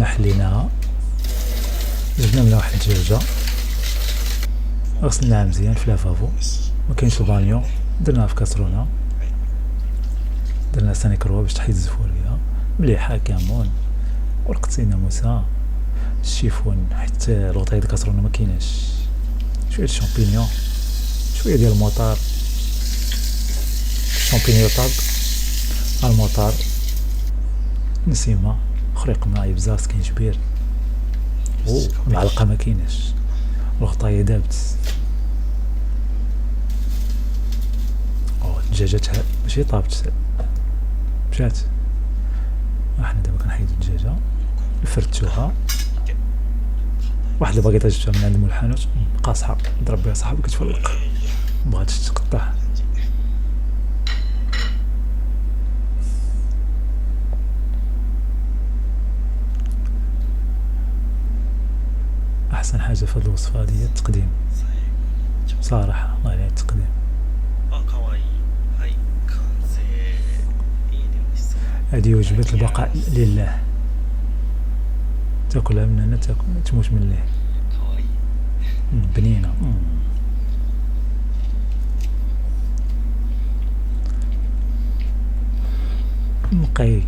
درنا حليناها، جبنا منها واحد الدجاجة، غسلناها مزيان في لافافو، مكاينش البانيو، درناها في كاسرونة، درنا سانيكروا باش تحيد الزفورية مليحة كامون، ورقتينا موسى الشيفون، حيت الوطاية د الكاسرونة مكيناش، شوية الشامبينيون، شوية ديال الموطار، الشامبينيون طاب، الموطار نسيمة، خريق ماء بزاف كينجبير، المعلقة مكيناش، الغطاية دابت، الدجاجة ماشي طابت مشات. احنا دابا كنحيدو الدجاجة، فرتوها، واحد الباكيطة جبتها من عند مول الحانوت قاصحة، ضرب بها صاحبي كتفلق، مبغاتش تقطع. احسن حاجة في هاد الوصفة هادي هي التقديم صراحة، الله عليها التقديم. هادي وجبة البقاء لله، تاكلها من هنا تاكل تموت من الليل، بنينة. نقي